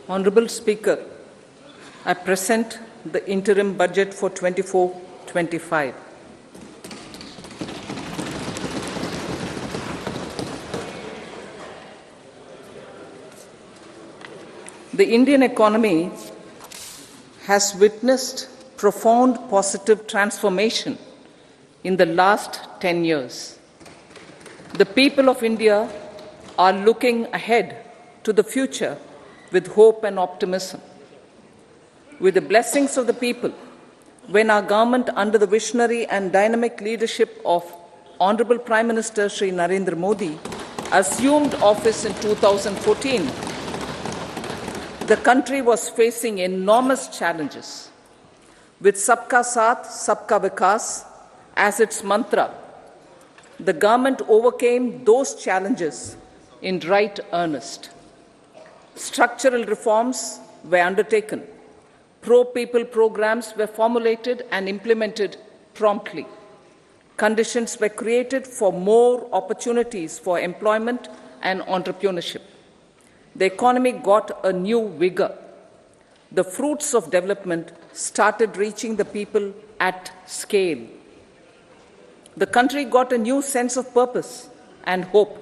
Honorable Speaker, I present the interim budget for 24-25. The Indian economy has witnessed profound positive transformation in the last 10 years. The people of India are looking ahead to the future with hope and optimism. With the blessings of the people, when our government, under the visionary and dynamic leadership of Honorable Prime Minister Shri Narendra Modi, assumed office in 2014, the country was facing enormous challenges. With Sabka Saath, Sabka Vikas as its mantra, the government overcame those challenges in right earnest. Structural reforms were undertaken. Pro-people programs were formulated and implemented promptly. Conditions were created for more opportunities for employment and entrepreneurship. The economy got a new vigor. The fruits of development started reaching the people at scale. The country got a new sense of purpose and hope.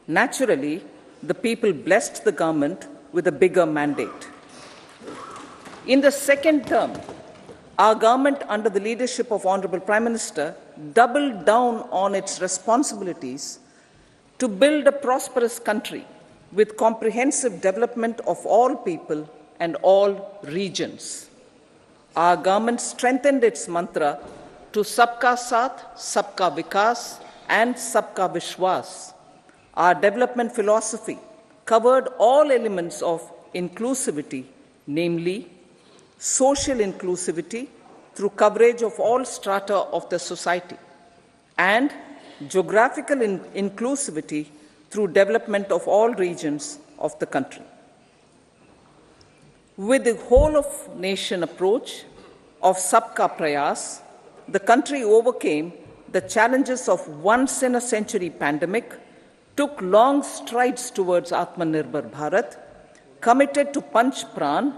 Naturally, the people blessed the government with a bigger mandate. In the second term, our government, under the leadership of Honorable Prime Minister, doubled down on its responsibilities to build a prosperous country with comprehensive development of all people and all regions. Our government strengthened its mantra to Sabka Saath, Sabka Vikas, and Sabka Vishwas. Our development philosophy covered all elements of inclusivity, namely social inclusivity through coverage of all strata of the society, and geographical inclusivity through development of all regions of the country. With the whole of nation approach of Sabka Prayas, the country overcame the challenges of once-in-a-century pandemic, took long strides towards Atmanirbhar Bharat, committed to Panch Pran,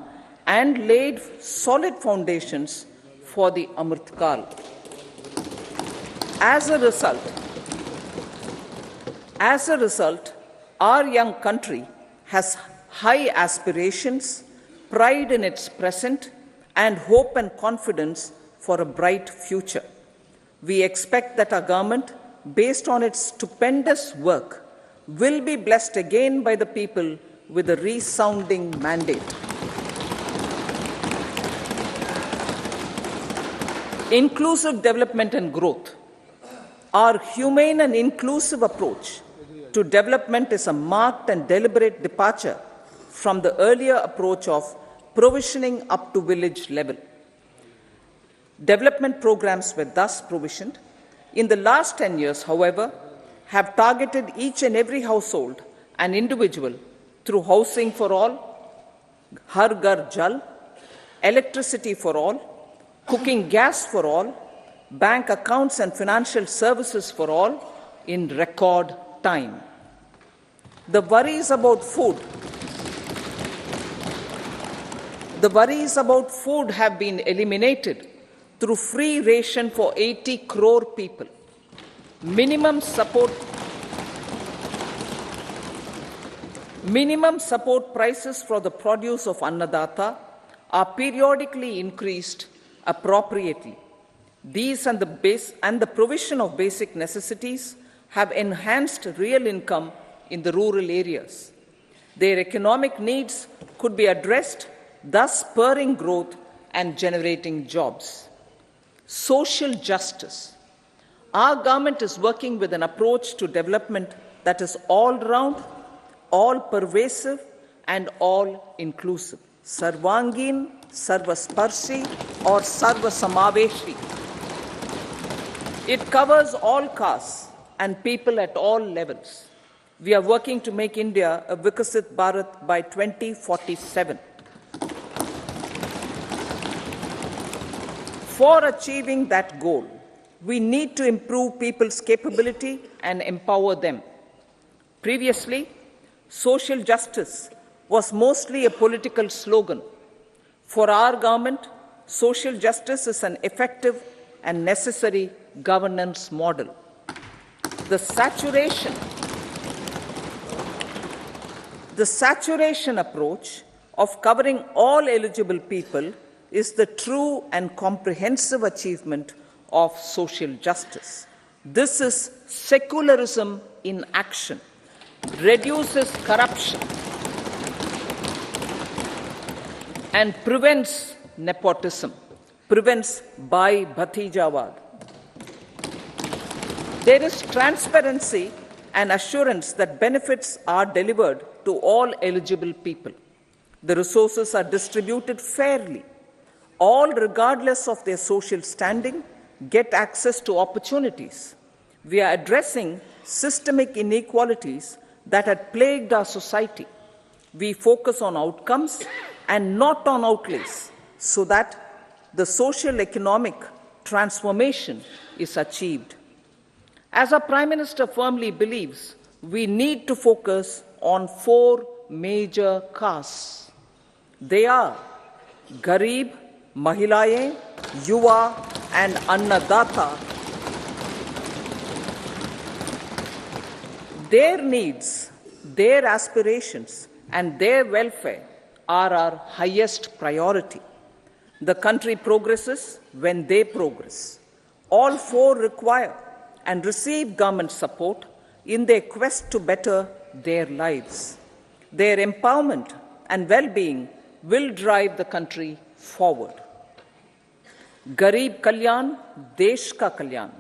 and laid solid foundations for the Amrit Kal. As a result, our young country has high aspirations, pride in its present, and hope and confidence for a bright future. We expect that our government, based on its stupendous work, will be blessed again by the people with a resounding mandate. Inclusive development and growth. Our humane and inclusive approach to development is a marked and deliberate departure from the earlier approach of provisioning up to village level. Development programs were thus provisioned. In the last 10 years, however, have targeted each and every household and individual through housing for all, Har Ghar Jal, electricity for all, cooking gas for all, bank accounts and financial services for all in record time. The worries about food have been eliminated through free ration for 80 crore people. Minimum support prices for the produce of Annadata are periodically increased appropriately. These and the provision of basic necessities have enhanced real income in the rural areas. Their economic needs could be addressed, thus spurring growth and generating jobs. Social justice. Our government is working with an approach to development that is all-round, all-pervasive, and all-inclusive. Sarvangin, Sarvasparshi, or Sarvasamaveshi. It covers all castes and people at all levels. We are working to make India a Vikasit Bharat by 2047. For achieving that goal, we need to improve people's capability and empower them. Previously, social justice was mostly a political slogan. For our government, social justice is an effective and necessary governance model. The saturation approach of covering all eligible people is the true and comprehensive achievement of social justice. This is secularism in action, reduces corruption, and prevents nepotism, prevents Bhai Bhatijawad. There is transparency and assurance that benefits are delivered to all eligible people. The resources are distributed fairly. All, regardless of their social standing, get access to opportunities. We are addressing systemic inequalities that had plagued our society. We focus on outcomes and not on outlays, so that the social economic transformation is achieved. As our Prime Minister firmly believes, we need to focus on 4 major castes. They are Garib, Mahilaye, Yuva, and Annadata. Their needs, their aspirations, and their welfare are our highest priority. The country progresses when they progress. All 4 require and receive government support in their quest to better their lives. Their empowerment and well-being will drive the country forward. Garib Kalyan, Desh Ka Kalyan.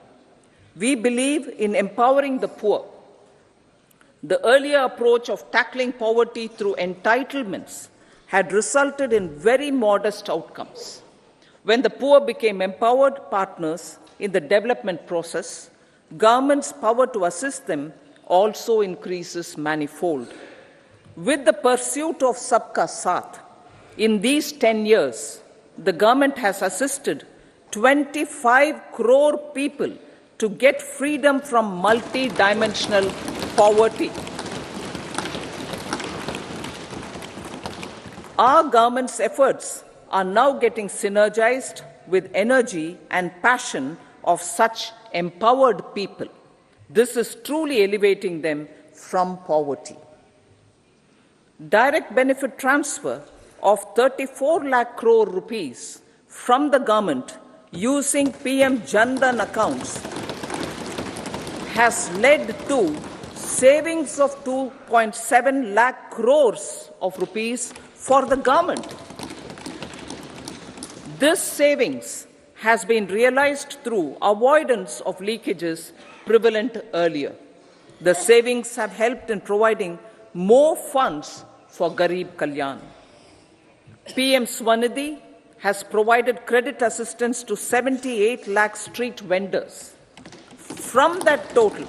We believe in empowering the poor. The earlier approach of tackling poverty through entitlements had resulted in very modest outcomes. When the poor became empowered partners in the development process, government's power to assist them also increases manifold. With the pursuit of Sabka Saath, in these 10 years, the government has assisted 25 crore people to get freedom from multi-dimensional poverty. Our government's efforts are now getting synergized with energy and passion of such empowered people. This is truly elevating them from poverty. Direct benefit transfer of 34 lakh crore rupees from the government using PM Jan Dhan accounts has led to savings of 2.7 lakh crores of rupees for the government. This savings has been realized through avoidance of leakages prevalent earlier. The savings have helped in providing more funds for Garib Kalyan. PM Swanidhi has provided credit assistance to 78 lakh street vendors. From that total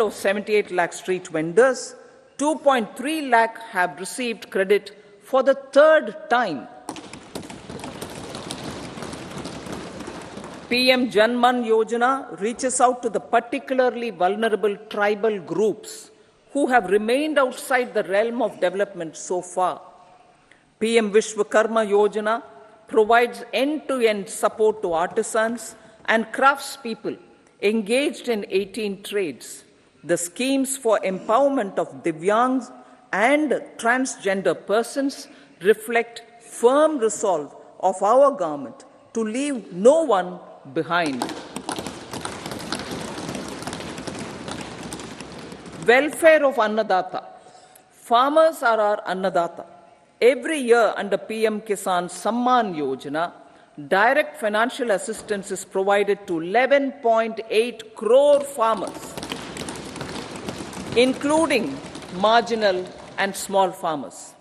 of 78 lakh street vendors, 2.3 lakh have received credit for the 3rd time. PM Janman Yojana reaches out to the particularly vulnerable tribal groups who have remained outside the realm of development so far. PM Vishwakarma Yojana provides end-to-end support to artisans and craftspeople engaged in 18 trades. The schemes for empowerment of Divyangs and transgender persons reflect firm resolve of our government to leave no one behind. Welfare of Annadata. Farmers are our Annadata. Every year under PM Kisan Samman Yojana, direct financial assistance is provided to 11.8 crore farmers, including marginal and small farmers.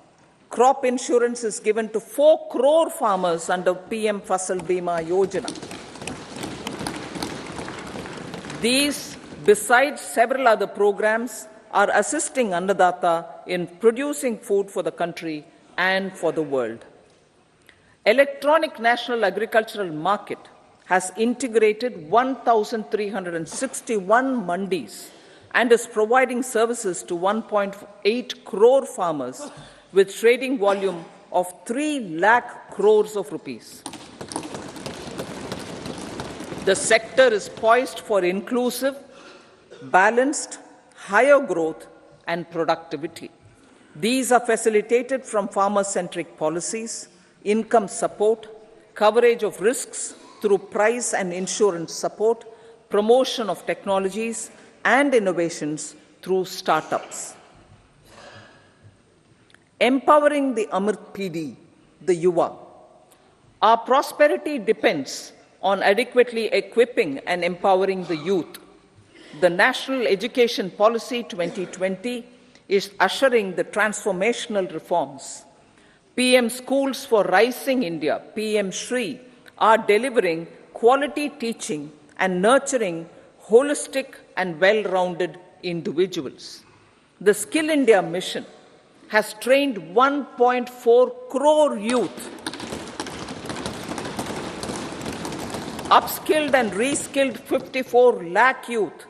Crop insurance is given to 4 crore farmers under PM Fasal Bima Yojana. These, besides several other programs, are assisting Annadata in producing food for the country and for the world. Electronic National Agricultural Market has integrated 1,361 mandis and is providing services to 1.8 crore farmers with trading volume of 3 lakh crores of rupees. The sector is poised for inclusive, balanced, higher growth and productivity. These are facilitated from farmer-centric policies, income support, coverage of risks through price and insurance support, promotion of technologies and innovations through startups. Empowering the Amrit PD, the Yuva. Our prosperity depends on adequately equipping and empowering the youth. The National Education Policy 2020 is ushering the transformational reforms. PM Schools for Rising India, PM Shri, are delivering quality teaching and nurturing holistic and well-rounded individuals. The Skill India mission has trained 1.4 crore youth, upskilled and reskilled 54 lakh youth,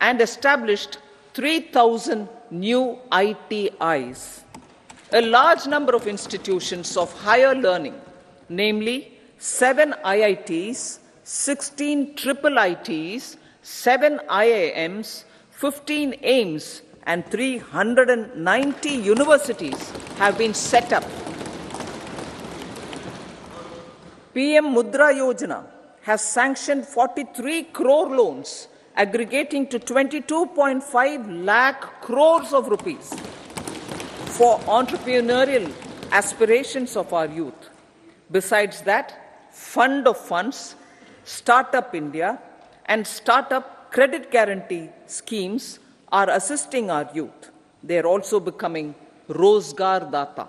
and established 3,000 new ITIs. A large number of institutions of higher learning, namely 7 IITs, 16 triple ITs, 7 IIMs, 15 AIMS, and 390 universities have been set up. PM Mudra Yojana has sanctioned 43 crore loans aggregating to 22.5 lakh crores of rupees for entrepreneurial aspirations of our youth. Besides that, Fund of Funds, Startup India, and Startup Credit Guarantee schemes are assisting our youth. They are also becoming Rozgar Data.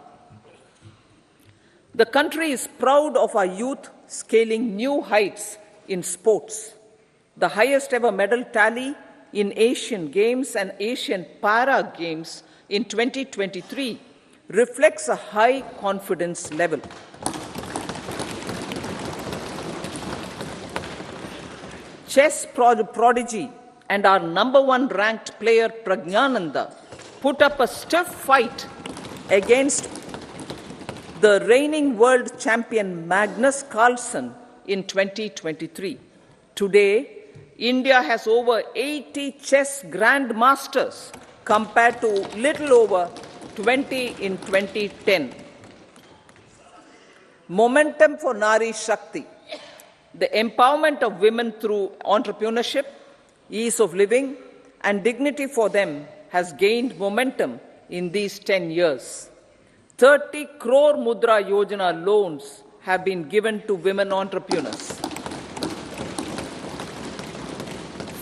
The country is proud of our youth scaling new heights in sports. The highest ever medal tally in Asian Games and Asian Para Games in 2023 reflects a high confidence level. Chess prodigy and our #1 ranked player Pragnananda put up a stiff fight against the reigning world champion Magnus Carlsen in 2023. Today, India has over 80 chess grandmasters compared to little over 20 in 2010. Momentum for Nari Shakti. The empowerment of women through entrepreneurship, ease of living, and dignity for them has gained momentum in these 10 years. 30 crore Mudra Yojana loans have been given to women entrepreneurs.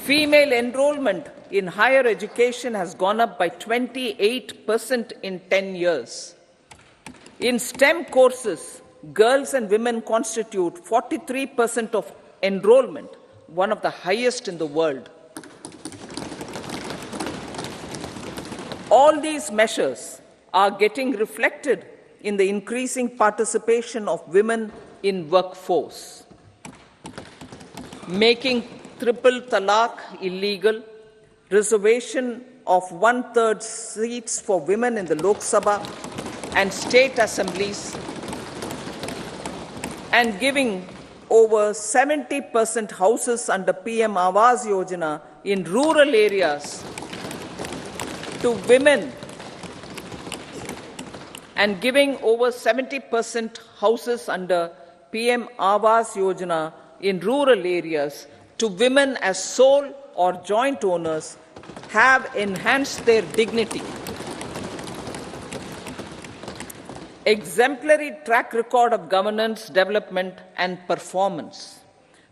Female enrollment in higher education has gone up by 28% in 10 years. In STEM courses, girls and women constitute 43% of enrollment, one of the highest in the world. All these measures are getting reflected in the increasing participation of women in workforce. Making triple talaq illegal, reservation of 1/3 seats for women in the Lok Sabha and state assemblies, and giving over 70% houses under PM Awas Yojana in rural areas to women, and giving over 70% houses under PM Awas Yojana in rural areas to women as sole or joint owners have enhanced their dignity. Exemplary track record of governance, development, and performance.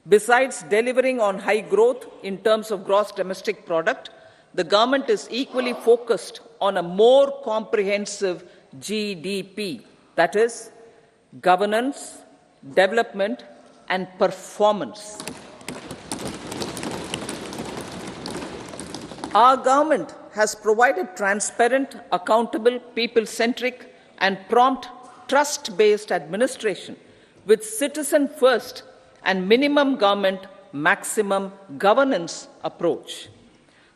Besides delivering on high growth in terms of gross domestic product, the government is equally focused on a more comprehensive GDP, that is, governance, development, and performance. Our government has provided transparent, accountable, people-centric, and prompt, trust-based administration with citizen-first and minimum government, maximum governance approach.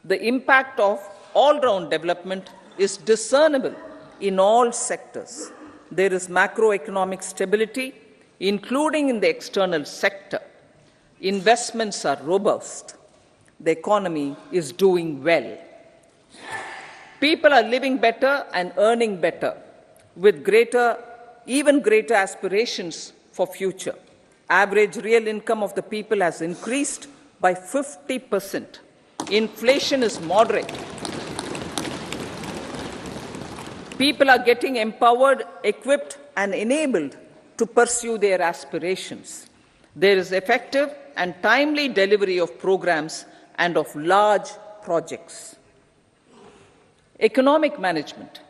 The impact of all-round development is discernible in all sectors. There is macroeconomic stability, including in the external sector. Investments are robust. The economy is doing well. People are living better and earning better, with even greater aspirations for future. Average real income of the people has increased by 50%. Inflation is moderate. People are getting empowered, equipped, and enabled to pursue their aspirations. There is effective and timely delivery of programs and of large projects. Economic management.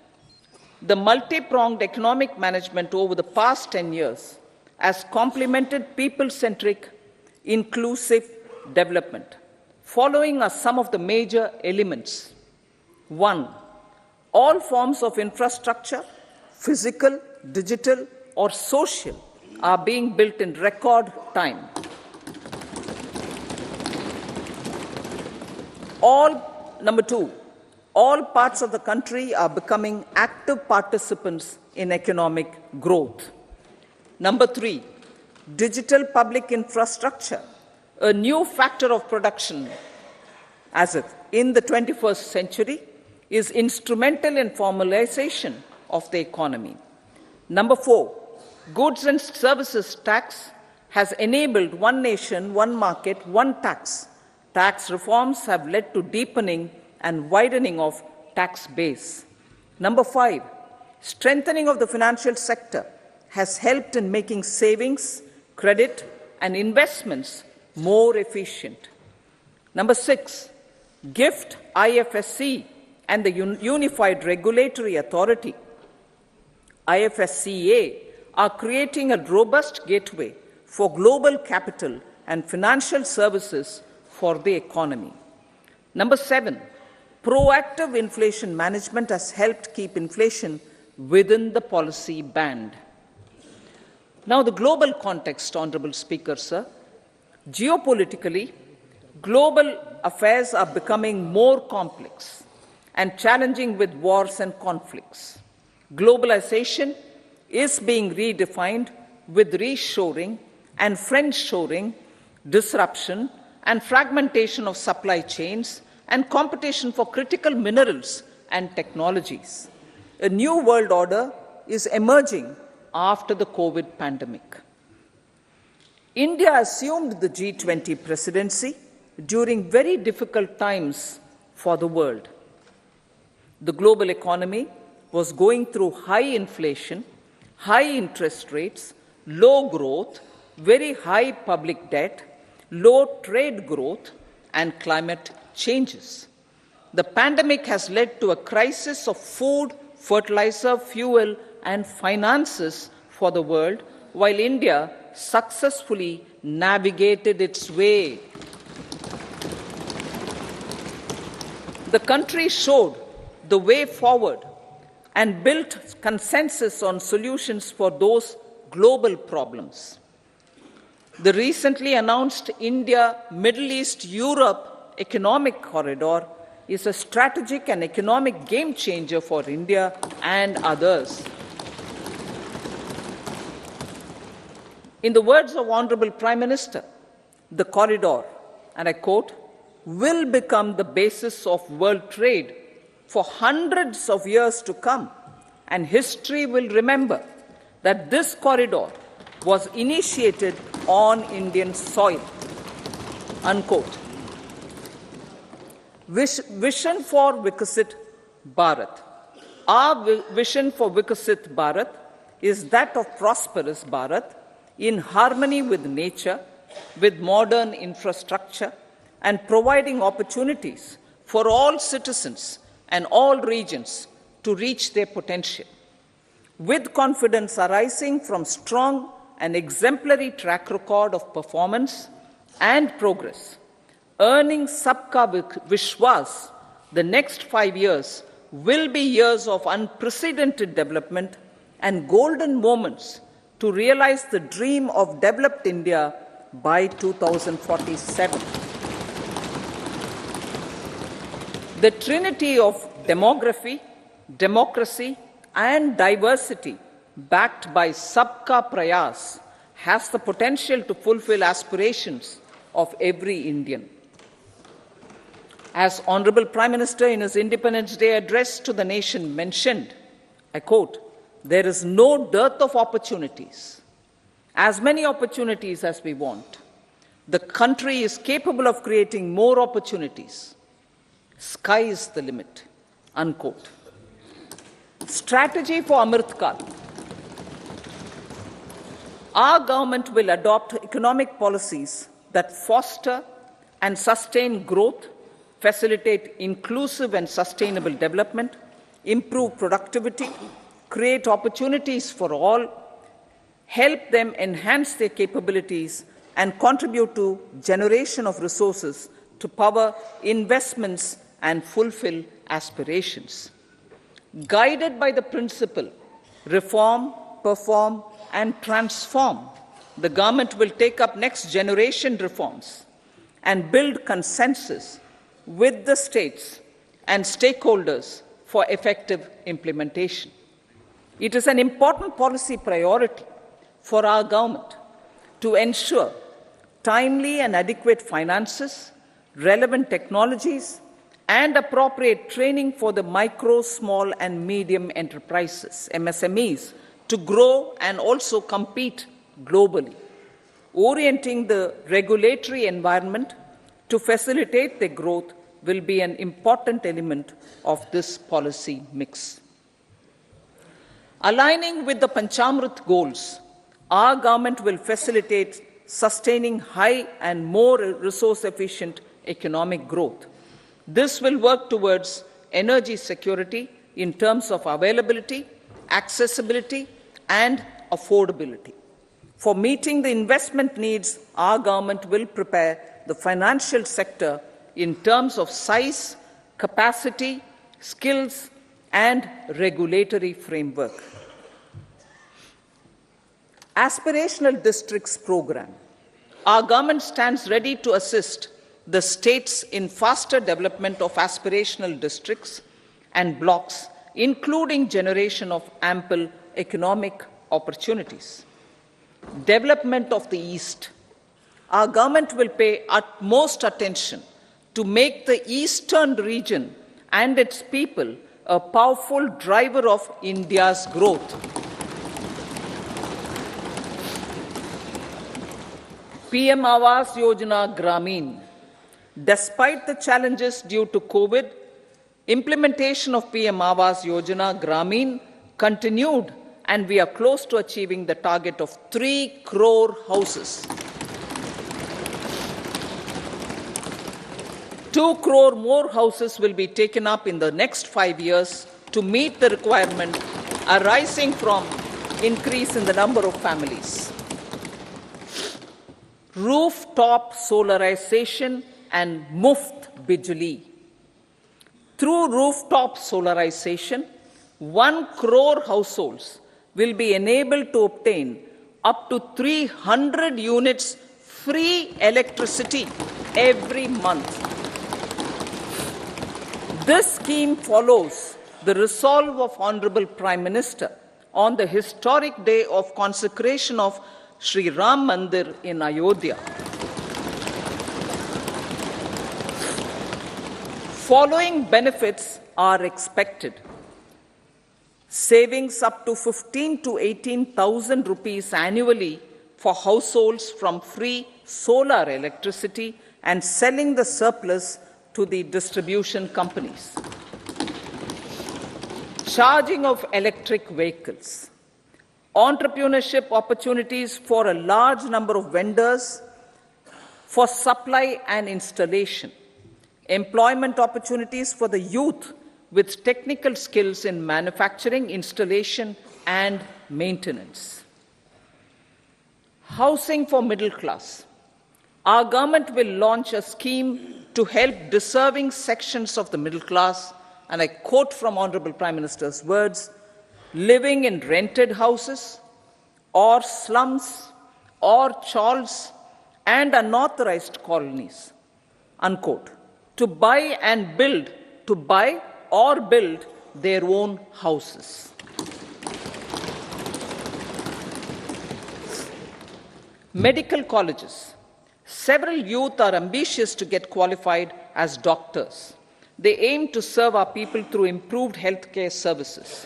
The multi-pronged economic management over the past 10 years has complemented people-centric, inclusive development. Following are some of the major elements. 1. All forms of infrastructure, physical, digital, or social, are being built in record time. Number 2, all parts of the country are becoming active participants in economic growth. Number 3, digital public infrastructure, a new factor of production as if in the 21st century, is instrumental in formalization of the economy. Number 4, goods and services tax has enabled one nation, one market, one tax. Tax reforms have led to deepening and widening of tax base. Number 5, strengthening of the financial sector has helped in making savings, credit, and investments more efficient. Number 6, GIFT, IFSC, and the Unified Regulatory Authority, IFSCA, are creating a robust gateway for global capital and financial services for the economy. Number 7, proactive inflation management has helped keep inflation within the policy band. Now, the global context, Honorable Speaker, sir. Geopolitically, global affairs are becoming more complex and challenging with wars and conflicts. Globalization is being redefined with reshoring and friendshoring, disruption and fragmentation of supply chains, and competition for critical minerals and technologies. A new world order is emerging after the COVID pandemic. India assumed the G20 presidency during very difficult times for the world. The global economy was going through high inflation, high interest rates, low growth, very high public debt, low trade growth, and climate changes. The pandemic has led to a crisis of food, fertilizer, fuel, and finances for the world, while India successfully navigated its way. The country showed the way forward and built consensus on solutions for those global problems. The recently announced India-Middle East-Europe economic corridor is a strategic and economic game changer for India and others. In the words of Honorable Prime Minister, the corridor, and I quote, will become the basis of world trade for hundreds of years to come, and history will remember that this corridor was initiated on Indian soil. Unquote. Vision for Vikasit Bharat. Our vision for Vikasit Bharat is that of prosperous Bharat in harmony with nature, with modern infrastructure, and providing opportunities for all citizens and all regions to reach their potential. With confidence arising from strong and exemplary track record of performance and progress, earning Sabka Vishwas, the next 5 years will be years of unprecedented development and golden moments to realize the dream of developed India by 2047. The trinity of demography, democracy, and diversity, backed by Sabka Prayas, has the potential to fulfill aspirations of every Indian. As Honorable Prime Minister in his Independence Day address to the nation mentioned, I quote, "There is no dearth of opportunities, as many opportunities as we want. The country is capable of creating more opportunities. Sky is the limit," unquote. Strategy for Amrit Kal. Our government will adopt economic policies that foster and sustain growth, facilitate inclusive and sustainable development, improve productivity, create opportunities for all, help them enhance their capabilities, and contribute to generation of resources to power investments and fulfill aspirations. Guided by the principle, reform, perform, and transform, the government will take up next generation reforms and build consensus with the states and stakeholders for effective implementation. It is an important policy priority for our government to ensure timely and adequate finances, relevant technologies, and appropriate training for the micro, small, and medium enterprises, MSMEs, to grow and also compete globally. Orienting the regulatory environment to facilitate their growth will be an important element of this policy mix. Aligning with the Panchamrit goals, our government will facilitate sustaining high and more resource-efficient economic growth. This will work towards energy security in terms of availability, accessibility, and affordability. For meeting the investment needs, our government will prepare the financial sector in terms of size, capacity, skills, and regulatory framework. Aspirational Districts Program. Our government stands ready to assist the states in faster development of aspirational districts and blocks, including generation of ample economic opportunities. Development of the East. Our government will pay utmost attention to make the eastern region and its people a powerful driver of India's growth. PM Awas Yojana Gramin. Despite the challenges due to COVID, implementation of PM Awas Yojana Gramin continued, and we are close to achieving the target of 3 crore houses. 2 crore more houses will be taken up in the next 5 years to meet the requirement arising from increase in the number of families. Rooftop solarization and Muft Bijli. Through rooftop solarization, 1 crore households will be enabled to obtain up to 300 units free electricity every month. This scheme follows the resolve of Honorable Prime Minister on the historic day of consecration of Sri Ram Mandir in Ayodhya. Following benefits are expected. Savings up to 15 to 18,000 rupees annually for households from free solar electricity and selling the surplus to the distribution companies. Charging of electric vehicles. Entrepreneurship opportunities for a large number of vendors for supply and installation. Employment opportunities for the youth with technical skills in manufacturing, installation, and maintenance. Housing for middle class. Our government will launch a scheme to help deserving sections of the middle class, and I quote from Honorable Prime Minister's words, living in rented houses or slums or chawls and unauthorized colonies, unquote, to buy and build to buy or build their own houses. Medical colleges. Several youth are ambitious to get qualified as doctors. They aim to serve our people through improved healthcare services.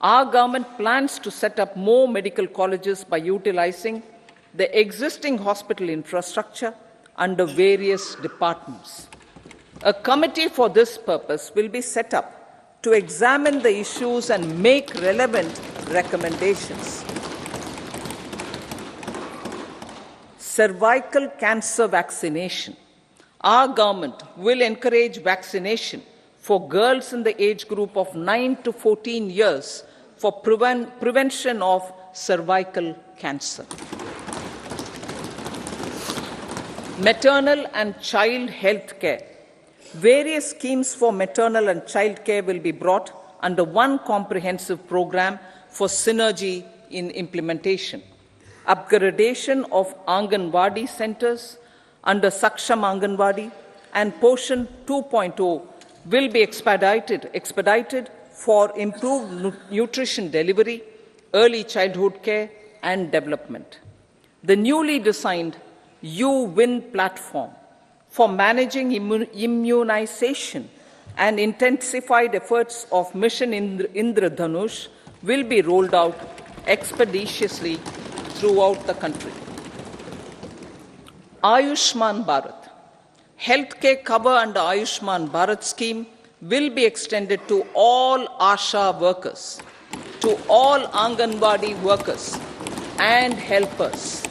Our government plans to set up more medical colleges by utilizing the existing hospital infrastructure under various departments. A committee for this purpose will be set up to examine the issues and make relevant recommendations. Cervical cancer vaccination. Our government will encourage vaccination for girls in the age group of 9 to 14 years for prevention of cervical cancer. Maternal and child health care. Various schemes for maternal and child care will be brought under one comprehensive program for synergy in implementation. Upgradation of Anganwadi centers under Saksham Anganwadi and Poshan 2.0 will be expedited for improved nutrition delivery, early childhood care and development. The newly designed U-Win platform for managing immunization and intensified efforts of Mission Indradhanush will be rolled out expeditiously throughout the country. Ayushman Bharat. Healthcare cover under Ayushman Bharat scheme will be extended to all ASHA workers, to all Anganwadi workers and helpers.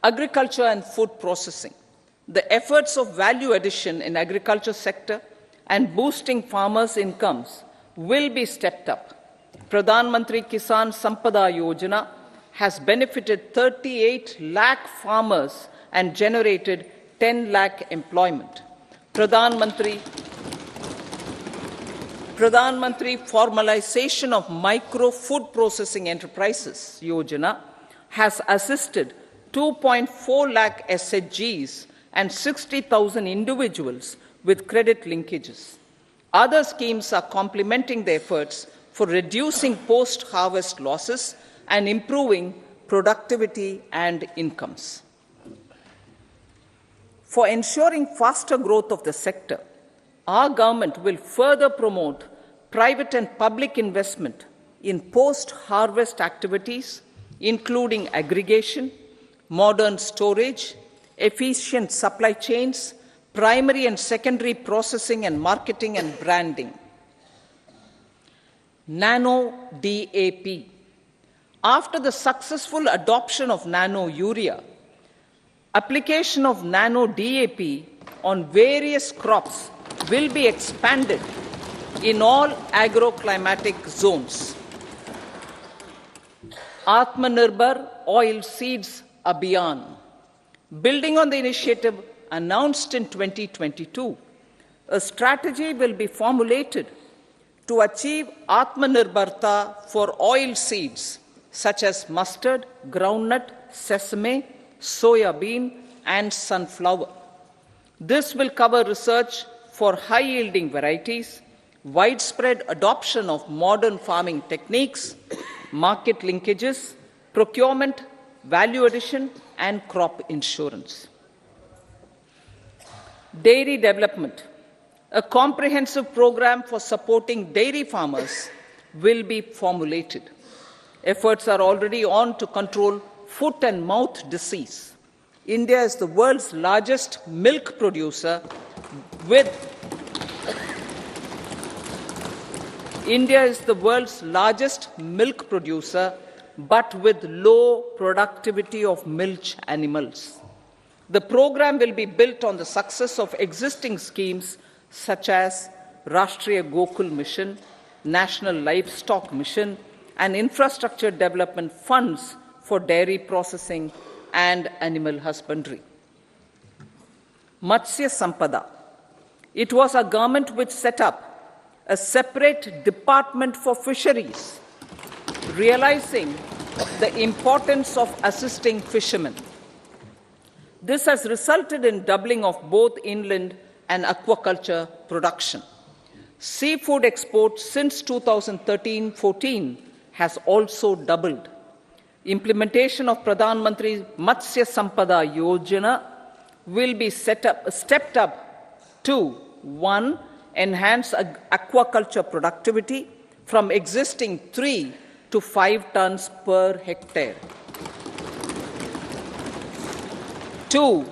Agriculture and food processing. The efforts of value addition in agriculture sector and boosting farmers' incomes will be stepped up. Pradhan Mantri Kisan Sampada Yojana has benefited 38 lakh farmers and generated 10 lakh employment. Pradhan Mantri Formalization of Micro Food Processing Enterprises Yojana has assisted 2.4 lakh SHGs and 60,000 individuals with credit linkages. Other schemes are complementing the efforts for reducing post-harvest losses and improving productivity and incomes. For ensuring faster growth of the sector, our government will further promote private and public investment in post-harvest activities, including aggregation, modern storage, efficient supply chains, primary and secondary processing and marketing and branding. Nano DAP. After the successful adoption of nano urea, application of nano DAP on various crops will be expanded in all agroclimatic zones. Atmanirbhar Oil Seeds Abhiyan. Building on the initiative announced in 2022, a strategy will be formulated to achieve Atmanirbharta for oil seeds such as mustard, groundnut, sesame, soya bean, and sunflower. This will cover research for high-yielding varieties, widespread adoption of modern farming techniques, market linkages, procurement, value addition, and crop insurance. Dairy development. A comprehensive program for supporting dairy farmers will be formulated. Efforts are already on to control foot and mouth disease. India is the world's largest milk producer with but with low productivity of milch animals. The program will be built on the success of existing schemes such as Rashtriya Gokul Mission, National Livestock Mission, and infrastructure development funds for dairy processing and animal husbandry. Matsya Sampada. It was our government which set up a separate department for fisheries, realizing the importance of assisting fishermen. This has resulted in doubling of both inland and aquaculture production. Seafood exports since 2013-14 has also doubled. Implementation of Pradhan Mantri Matsya Sampada Yojana will be stepped up to 1. Enhance aquaculture productivity from existing 3 to 5 tons per hectare. 2.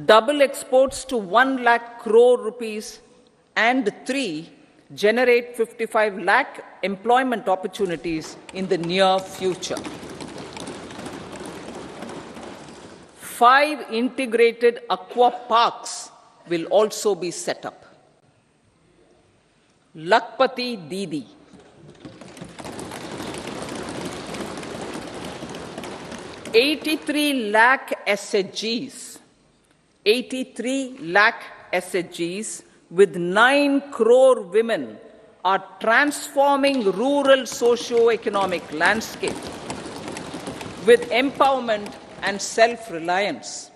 Double exports to 1 lakh crore rupees, and 3. Generate 55 lakh employment opportunities in the near future. 5 integrated aqua parks will also be set up. Lakpati Didi. $83 lakh SHGs. 83 lakh SHGs with 9 crore women are transforming rural socio-economic landscape with empowerment and self-reliance.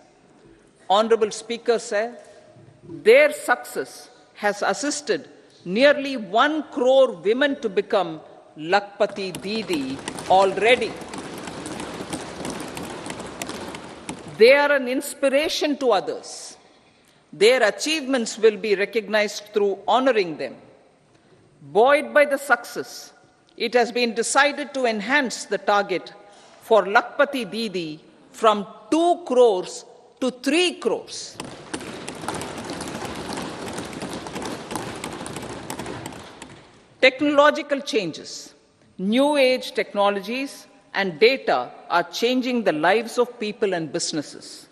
Honorable Speaker sir, their success has assisted nearly 1 crore women to become Lakpati Didi already. They are an inspiration to others. Their achievements will be recognized through honoring them. Buoyed by the success, it has been decided to enhance the target for Lakpati Didi from 2 crores to 3 crores. Technological changes, new age technologies, and data are changing the lives of people and businesses.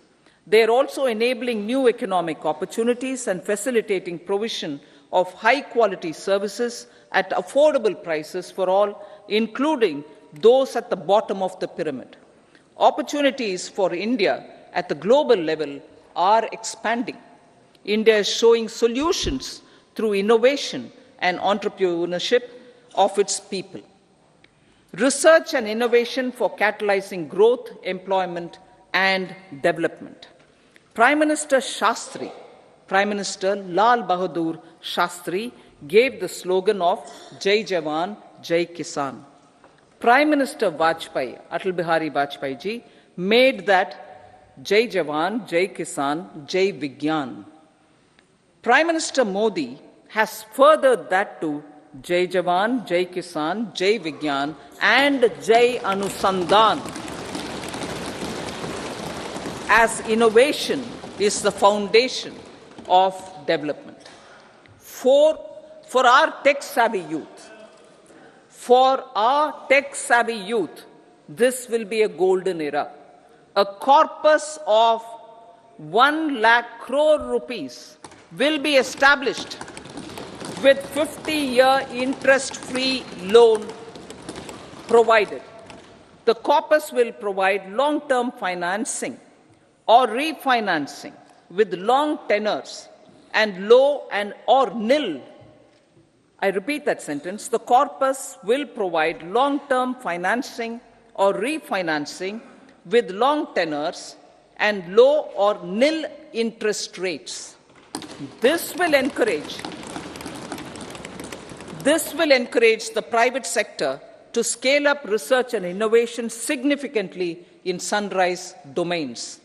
They are also enabling new economic opportunities and facilitating provision of high-quality services at affordable prices for all, including those at the bottom of the pyramid. Opportunities for India at the global level are expanding. India is showing solutions through innovation and entrepreneurship of its people. Research and innovation for catalyzing growth, employment, and development. Prime Minister Shastri, Prime Minister Lal Bahadur Shastri gave the slogan of Jai Jawan, Jai Kisan. Prime Minister Vajpayee, Atal Bihari Vajpayee ji, made that Jai Jawan, Jai Kisan, Jai Vigyan. Prime Minister Modi has furthered that to Jai Jawan, Jai Kisan, Jai Vigyan, and Jai Anusandhan, as innovation is the foundation of development. For our tech-savvy youth, this will be a golden era. A corpus of 1 lakh crore rupees will be established with 50-year interest-free loan provided. The corpus will provide long-term financing or refinancing with long tenors and low and or nil. I repeat that sentence. The corpus will provide long-term financing or refinancing with long tenors and low or nil interest rates. This will encourage the private sector to scale up research and innovation significantly in sunrise domains.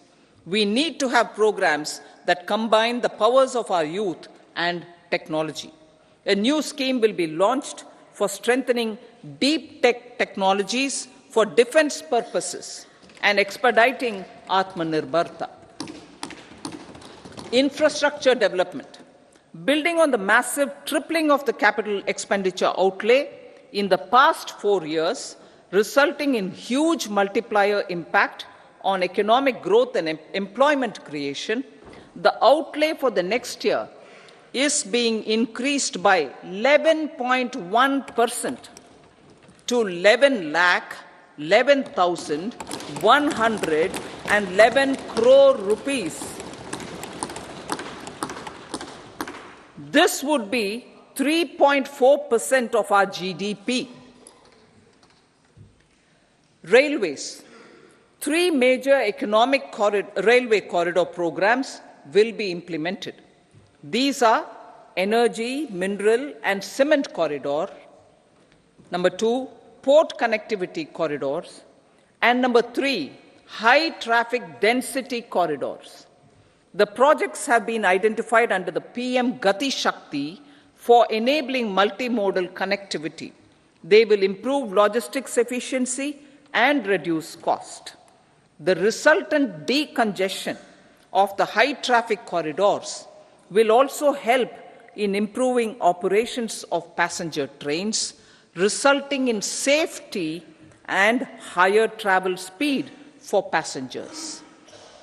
We need to have programs that combine the powers of our youth and technology. A new scheme will be launched for strengthening deep tech technologies for defense purposes and expediting Atmanirbharta. Infrastructure development. Building on the massive tripling of the capital expenditure outlay in the past 4 years, resulting in huge multiplier impact on economic growth and employment creation, the outlay for the next year is being increased by 11.1% to 11,111 crore rupees. This would be 3.4% of our GDP. Railways. 3 major economic railway corridor programs will be implemented. These are energy, mineral, and cement corridor. Number 2, port connectivity corridors. And number 3, high traffic density corridors. The projects have been identified under the PM Gati Shakti for enabling multimodal connectivity. They will improve logistics efficiency and reduce cost. The resultant decongestion of the high traffic corridors will also help in improving operations of passenger trains, resulting in safety and higher travel speed for passengers.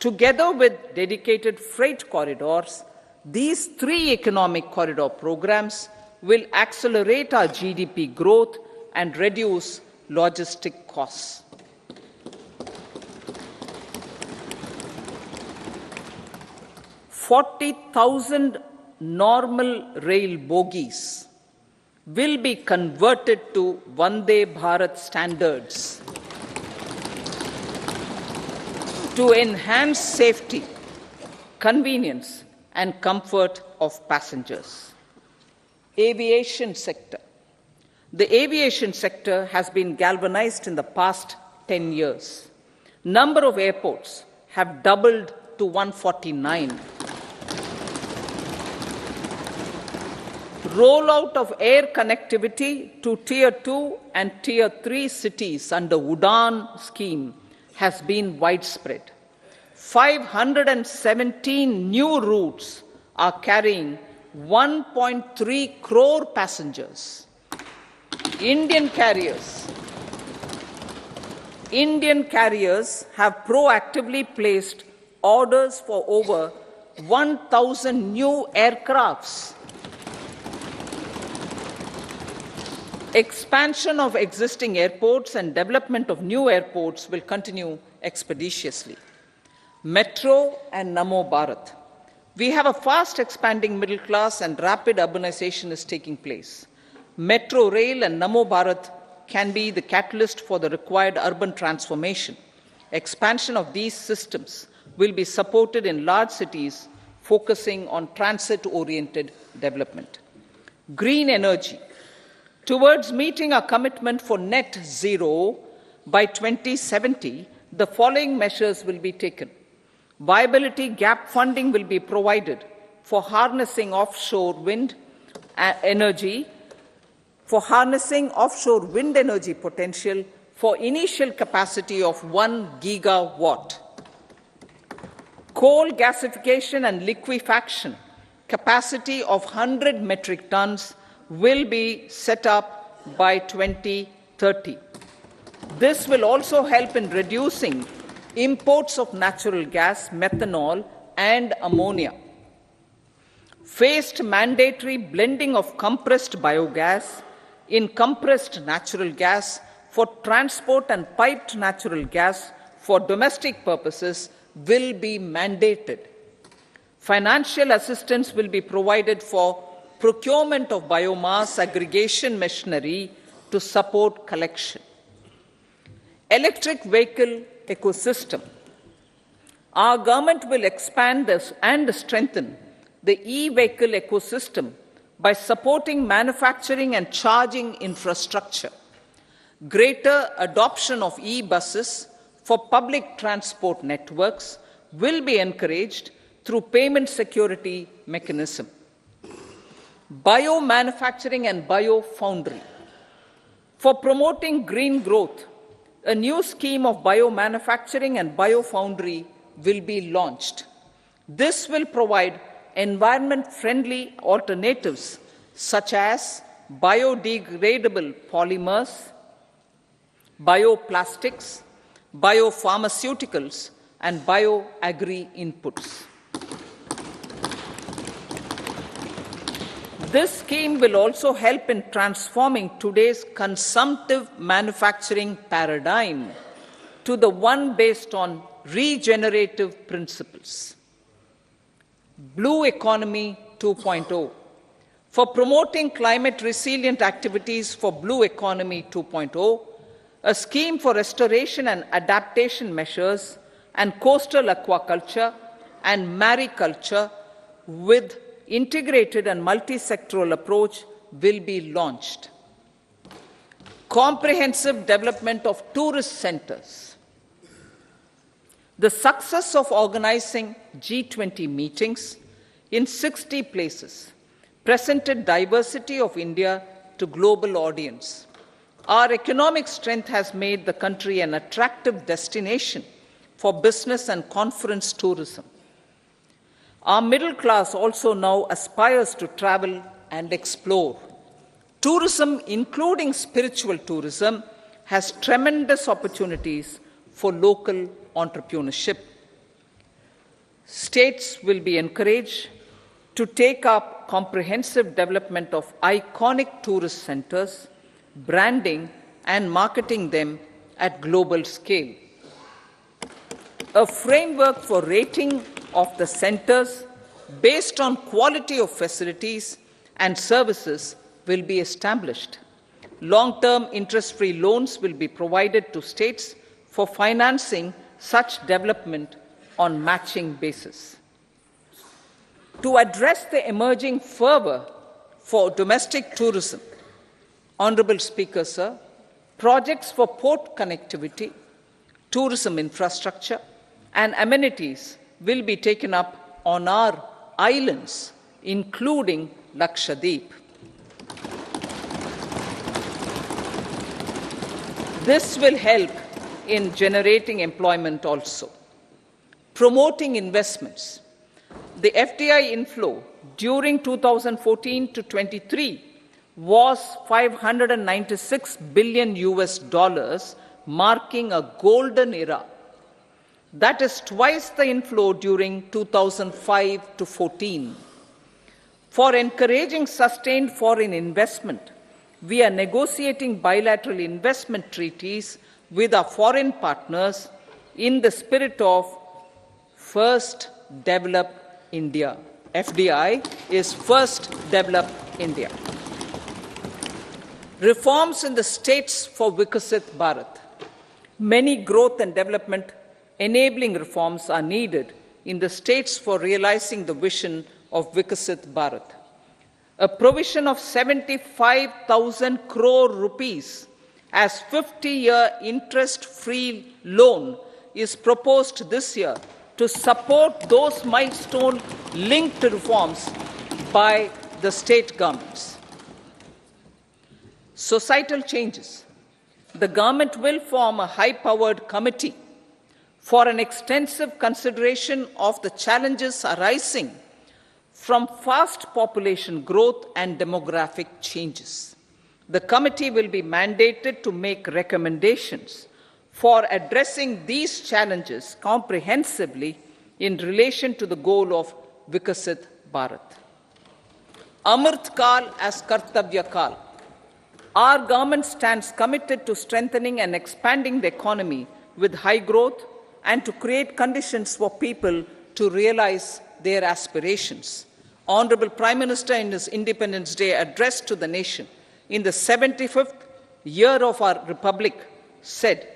Together with dedicated freight corridors, these 3 economic corridor programs will accelerate our GDP growth and reduce logistic costs. "40,000 normal rail bogies will be converted to Vande Bharat standards to enhance safety, convenience, and comfort of passengers." Aviation sector. The aviation sector has been galvanized in the past 10 years. Number of airports have doubled to 149. Rollout of air connectivity to Tier 2 and Tier 3 cities under UDAN scheme has been widespread. 517 new routes are carrying 1.3 crore passengers. Indian carriers have proactively placed orders for over 1,000 new aircrafts. Expansion of existing airports and development of new airports will continue expeditiously. Metro and Namo Bharat. We have a fast expanding middle class and rapid urbanization is taking place. Metro rail and Namo Bharat can be the catalyst for the required urban transformation. Expansion of these systems will be supported in large cities, focusing on transit-oriented development. Green energy. Towards meeting our commitment for net zero by 2070, the following measures will be taken. Viability gap funding will be provided for harnessing offshore wind energy potential for initial capacity of 1 gigawatt. Coal gasification and liquefaction capacity of 100 metric tons will be set up by 2030. This will also help in reducing imports of natural gas, methanol, and ammonia. Phased mandatory blending of compressed biogas in compressed natural gas for transport and piped natural gas for domestic purposes will be mandated. Financial assistance will be provided for procurement of biomass aggregation machinery to support collection. Electric vehicle ecosystem. Our government will expand this and strengthen the e-vehicle ecosystem by supporting manufacturing and charging infrastructure. Greater adoption of e-buses for public transport networks will be encouraged through payment security mechanism. Biomanufacturing and biofoundry. For promoting green growth, a new scheme of biomanufacturing and biofoundry will be launched. This will provide environment-friendly alternatives such as biodegradable polymers, bioplastics, biopharmaceuticals, and bioagri inputs. This scheme will also help in transforming today's consumptive manufacturing paradigm to the one based on regenerative principles. Blue Economy 2.0. For promoting climate-resilient activities for Blue Economy 2.0, a scheme for restoration and adaptation measures and coastal aquaculture and mariculture with integrated and multi-sectoral approach will be launched. Comprehensive development of tourist centers. The success of organizing G20 meetings in 60 places presented diversity of India to global audience. Our economic strength has made the country an attractive destination for business and conference tourism. Our middle class also now aspires to travel and explore. Tourism, including spiritual tourism, has tremendous opportunities for local entrepreneurship. States will be encouraged to take up comprehensive development of iconic tourist centers, branding and marketing them at global scale. A framework for rating of the centers based on quality of facilities and services will be established. Long-term interest-free loans will be provided to states for financing such development on matching basis. To address the emerging fervor for domestic tourism, Honorable Speaker, sir, projects for port connectivity, tourism infrastructure, and amenities will be taken up on our islands, including Lakshadweep. This will help in generating employment also. Promoting investments. The FDI inflow during 2014 to 23 was $596 billion, marking a golden era. That is twice the inflow during 2005 to 14. For encouraging sustained foreign investment, we are negotiating bilateral investment treaties with our foreign partners in the spirit of First Develop India. FDI is First Develop India. Reforms in the states for Vikasit Bharat. Many growth and development enabling reforms are needed in the states for realizing the vision of Vikasit Bharat. A provision of 75,000 crore rupees as 50-year interest-free loan is proposed this year to support those milestone-linked reforms by the state governments. Societal changes. The government will form a high-powered committee for an extensive consideration of the challenges arising from fast population growth and demographic changes. The committee will be mandated to make recommendations for addressing these challenges comprehensively in relation to the goal of Vikasit Bharat. Amrit Kal as Kartavya Kal. Our government stands committed to strengthening and expanding the economy with high growth and to create conditions for people to realize their aspirations. Honorable Prime Minister, in his Independence Day address to the nation in the 75th year of our Republic, said,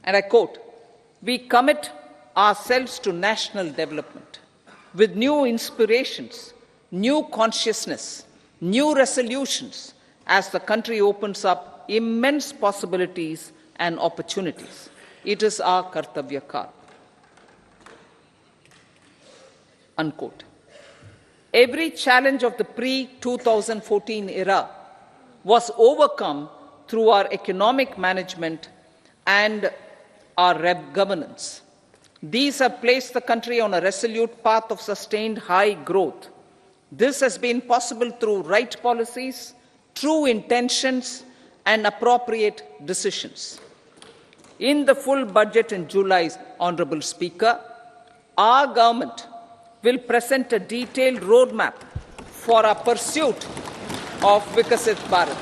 and I quote, "We commit ourselves to national development with new inspirations, new consciousness, new resolutions as the country opens up immense possibilities and opportunities. It is our Kartavya Kal." Unquote. Every challenge of the pre-2014 era was overcome through our economic management and our governance. These have placed the country on a resolute path of sustained high growth. This has been possible through right policies, true intentions, and appropriate decisions. In the full budget in July, Honorable Speaker, our government will present a detailed roadmap for our pursuit of Vikasit Bharat.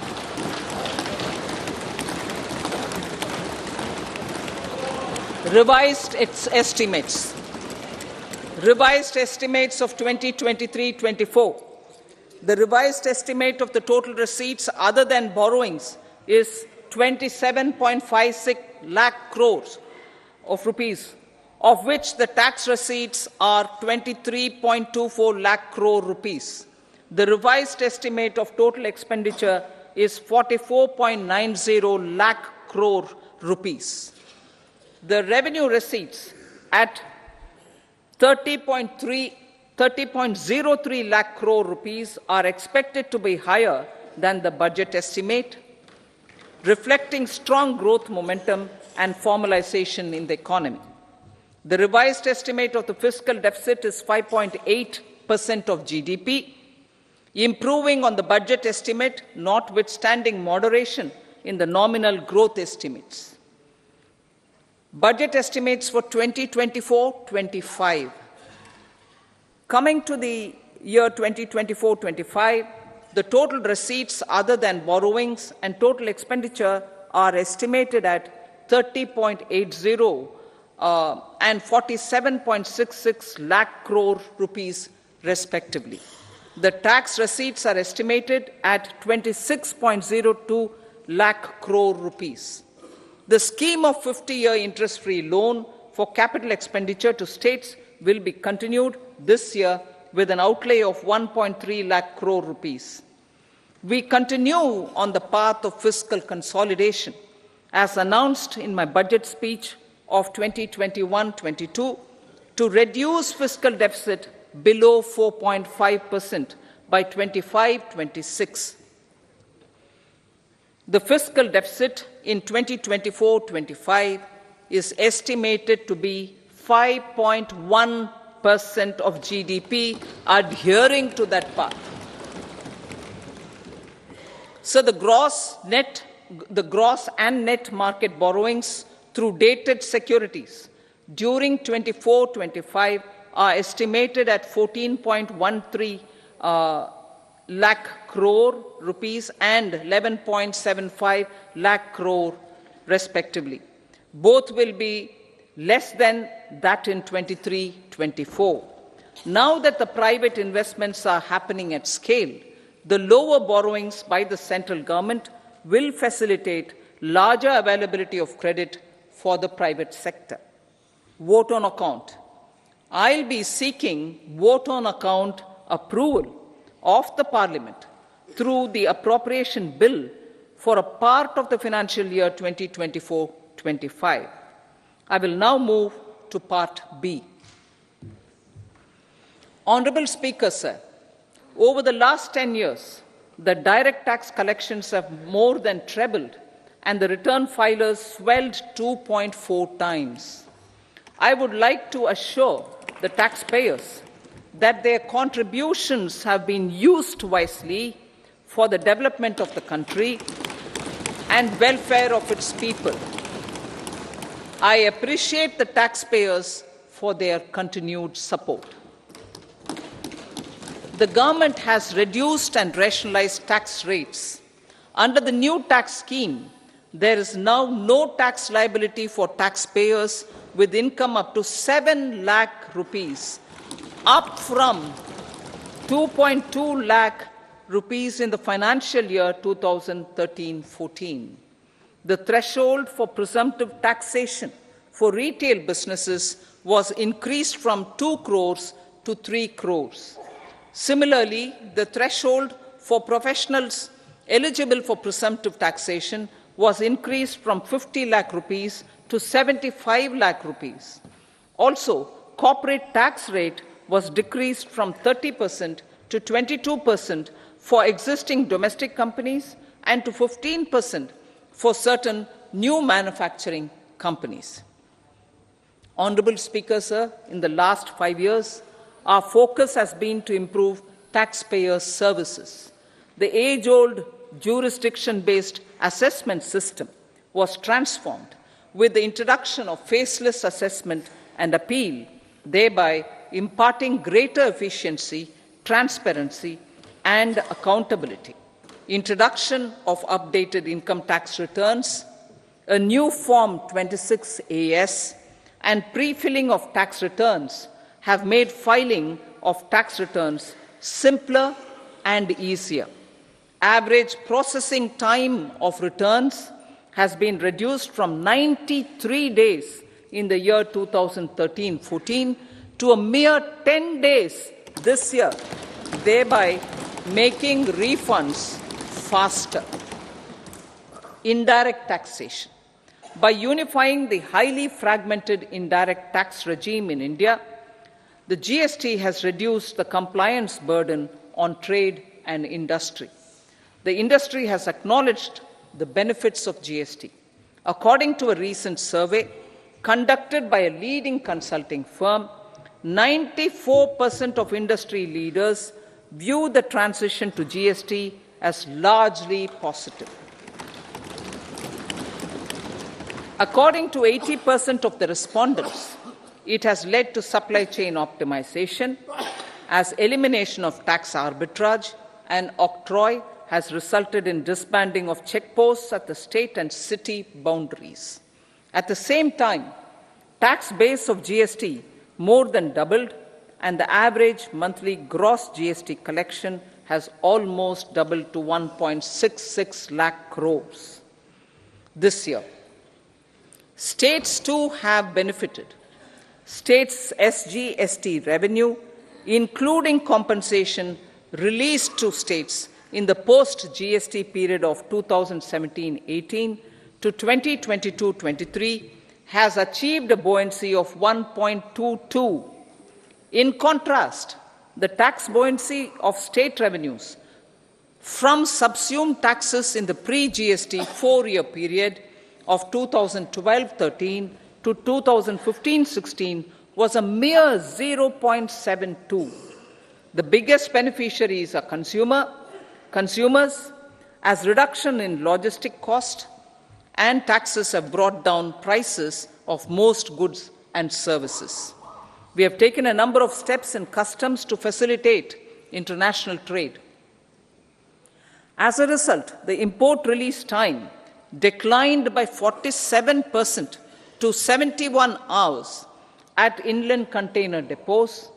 Revised estimates. Revised estimates of 2023-24. The revised estimate of the total receipts other than borrowings is 27.56 lakh crores of rupees, of which the tax receipts are 23.24 lakh crore rupees. The revised estimate of total expenditure is 44.90 lakh crore rupees. The revenue receipts at 30.03 lakh crore rupees are expected to be higher than the budget estimate, reflecting strong growth momentum and formalization in the economy. The revised estimate of the fiscal deficit is 5.8% of GDP, improving on the budget estimate, notwithstanding moderation in the nominal growth estimates. Budget estimates for 2024-25. Coming to the year 2024-25, the total receipts other than borrowings and total expenditure are estimated at 30.80 and 47.66 lakh crore rupees respectively. The tax receipts are estimated at 26.02 lakh crore rupees. The scheme of 50-year interest-free loan for capital expenditure to states will be continued this year with an outlay of 1.3 lakh crore rupees. We continue on the path of fiscal consolidation, as announced in my budget speech of 2021-22, to reduce fiscal deficit below 4.5% by 25-26. The fiscal deficit in 2024-25 is estimated to be 5.1% of GDP, adhering to that path. So the gross and net market borrowings through dated securities during 24-25 are estimated at 14.13 lakh crore rupees and 11.75 lakh crore respectively. Both will be less than that in 23-24. Now that the private investments are happening at scale, the lower borrowings by the central government will facilitate larger availability of credit for the private sector. Vote on account. I'll be seeking vote on account approval of the Parliament through the appropriation bill for a part of the financial year 2024-25. I will now move to Part B. Honourable Speaker, sir, over the last 10 years, the direct tax collections have more than trebled and the return filers swelled 2.4 times. I would like to assure the taxpayers that their contributions have been used wisely for the development of the country and welfare of its people. I appreciate the taxpayers for their continued support. The government has reduced and rationalized tax rates. Under the new tax scheme, there is now no tax liability for taxpayers with income up to 7 lakh rupees, up from 2.2 lakh rupees in the financial year 2013-14. The threshold for presumptive taxation for retail businesses was increased from 2 crores to 3 crores. Similarly, the threshold for professionals eligible for presumptive taxation was increased from 50 lakh rupees to 75 lakh rupees. Also, corporate tax rate was decreased from 30% to 22% for existing domestic companies and to 15% for certain new manufacturing companies. Honourable Speaker, sir, in the last 5 years, our focus has been to improve taxpayer services. The age-old jurisdiction-based assessment system was transformed with the introduction of faceless assessment and appeal, thereby imparting greater efficiency, transparency, and accountability. Introduction of updated income tax returns, a new Form 26AS, and pre-filling of tax returns have made filing of tax returns simpler and easier. Average processing time of returns has been reduced from 93 days in the year 2013-14 to a mere 10 days this year, thereby making refunds faster. Indirect taxation. By unifying the highly fragmented indirect tax regime in India, the GST has reduced the compliance burden on trade and industry. The industry has acknowledged the benefits of GST. According to a recent survey conducted by a leading consulting firm, 94% of industry leaders view the transition to GST as largely positive. According to 80% of the respondents, it has led to supply chain optimization, as elimination of tax arbitrage and octroi has resulted in disbanding of checkposts at the state and city boundaries. At the same time, tax base of GST more than doubled, and the average monthly gross GST collection has almost doubled to 1.66 lakh crores this year. States too have benefited. States' SGST revenue, including compensation released to states in the post-GST period of 2017-18 to 2022-23, has achieved a buoyancy of 1.22. In contrast, the tax buoyancy of state revenues from subsumed taxes in the pre-GST four-year period of 2012-13 to 2015-16 was a mere 0.72. The biggest beneficiaries are consumers, as reduction in logistic cost and taxes have brought down prices of most goods and services. We have taken a number of steps in customs to facilitate international trade. As a result, the import release time declined by 47% to 71 hours at inland container depots,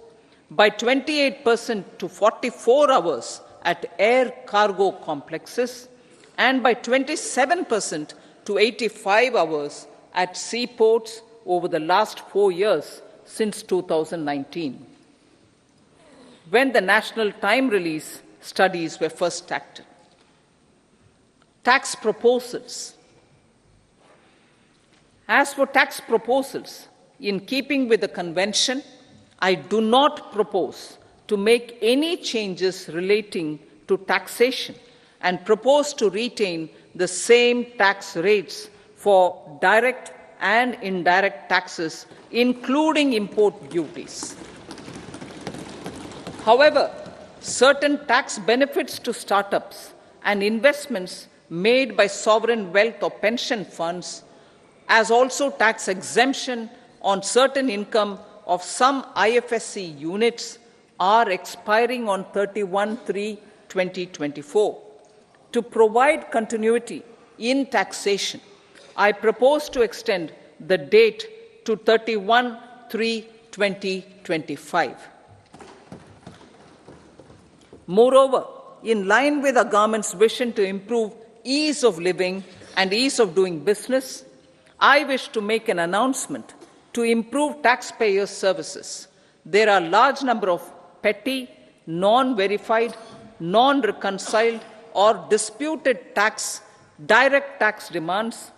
by 28% to 44 hours at air cargo complexes, and by 27% to 85 hours at seaports over the last 4 years since 2019, when the national time release studies were first acted. Tax proposals. As for tax proposals, in keeping with the convention, I do not propose to make any changes relating to taxation and propose to retain the same tax rates for direct and indirect taxes, including import duties. However, certain tax benefits to startups and investments made by sovereign wealth or pension funds, as also tax exemption on certain income of some IFSC units, are expiring on 31/3/2024. To provide continuity in taxation, I propose to extend the date to 31/3/2025. Moreover, in line with our government's vision to improve ease of living and ease of doing business, I wish to make an announcement to improve taxpayers' services. There are a large number of petty, non-verified, non-reconciled, or disputed direct tax demands,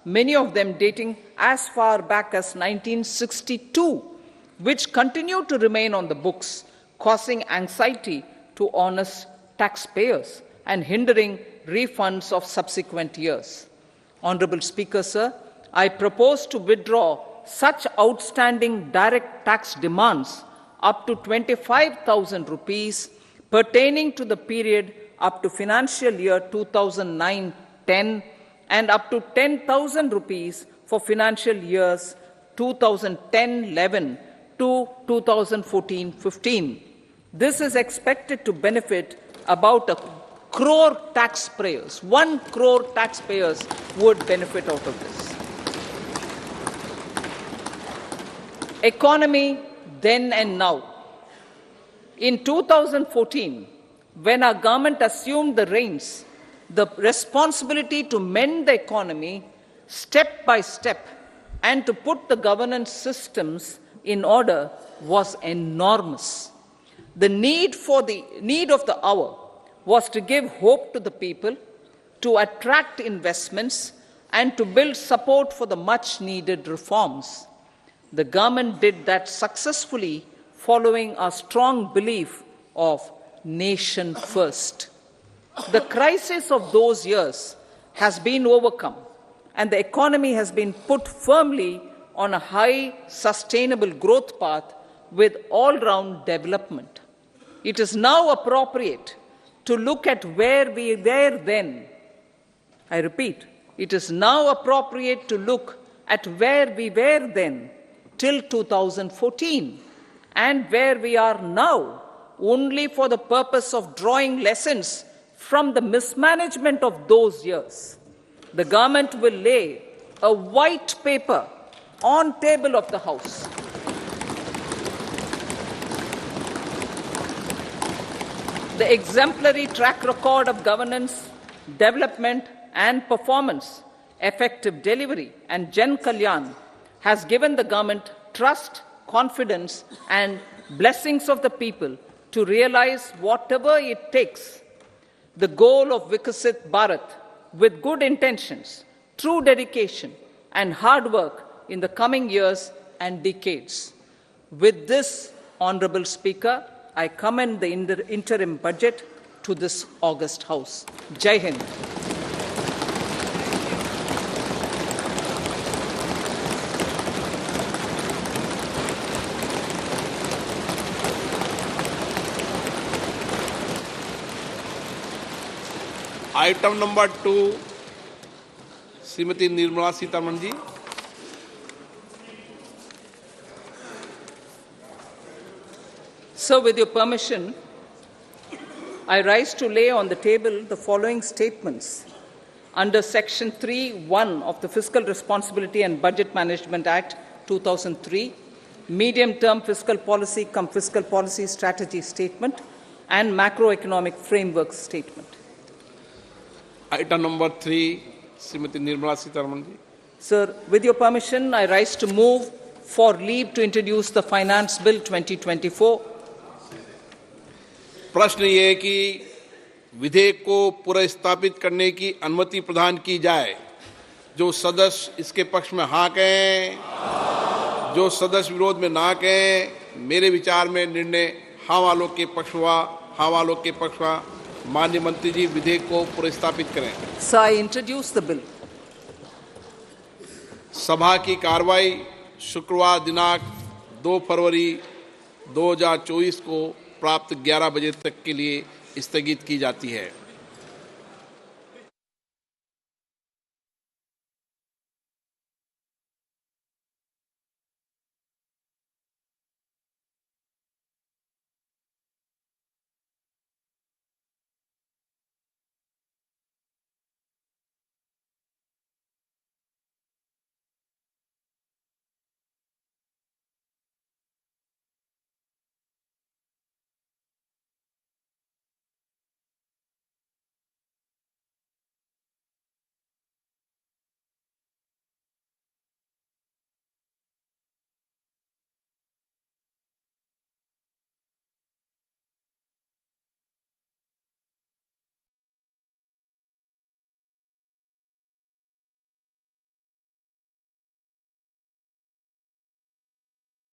many of them dating as far back as 1962, which continue to remain on the books, causing anxiety to honest taxpayers and hindering refunds of subsequent years. Honorable Speaker, sir, I propose to withdraw such outstanding direct tax demands up to 25,000 rupees pertaining to the period up to financial year 2009-10 and up to 10,000 rupees for financial years 2010-11 to 2014-15. This is expected to benefit about 1 crore taxpayers. 1 crore taxpayers would benefit out of this. Economy then and now. In 2014, when our government assumed the reins, the responsibility to mend the economy step by step, and to put the governance systems in order was enormous. The need of the hour was to give hope to the people, to attract investments, and to build support for the much-needed reforms. The government did that successfully, following a strong belief of nation first. The crisis of those years has been overcome, and the economy has been put firmly on a high, sustainable growth path with all-round development. It is now appropriate to look at where we were then. I repeat, it is now appropriate to look at where we were then till 2014 and where we are now, only for the purpose of drawing lessons from the mismanagement of those years. The government will lay a white paper on table of the House. The exemplary track record of governance, development and performance, effective delivery and Jan Kalyan has given the government trust, confidence and blessings of the people to realize whatever it takes. The goal of Vikasit Bharat with good intentions, true dedication and hard work in the coming years and decades. With this, Honourable Speaker, I commend the interim budget to this august House. Jai Hind. Item number 2 Shrimati Nirmala Sitharaman ji. So, with your permission, I rise to lay on the table the following statements under Section 3(1) of the Fiscal Responsibility and Budget Management Act 2003, Medium-Term Fiscal Policy cum Fiscal Policy Strategy Statement and Macroeconomic Framework Statement. Item number 3, Srimati Nirmala Sitharaman ji. Sir, with your permission, I rise to move for leave to introduce the Finance Bill 2024. प्रश्न ये है कि विधेयक को पुनर्स्थापित करने की अनुमति प्रदान की जाए। जो सदस्य इसके पक्ष में हाँ कहें, जो सदस्य विरोध में ना कहें। मेरे विचार में निर्णय हाँ वालों के पक्ष हुआ, हाँ वालों के पक्ष हुआ। माननीय मंत्री जी, विधेयक को पुनर्स्थापित करें। So I introduce the bill. सभा की कार्रवाई शुक्रवार दिनांक 2 फरवरी 2024 को प्राप्त 11 बजे तक के लिए स्थगित की जाती है।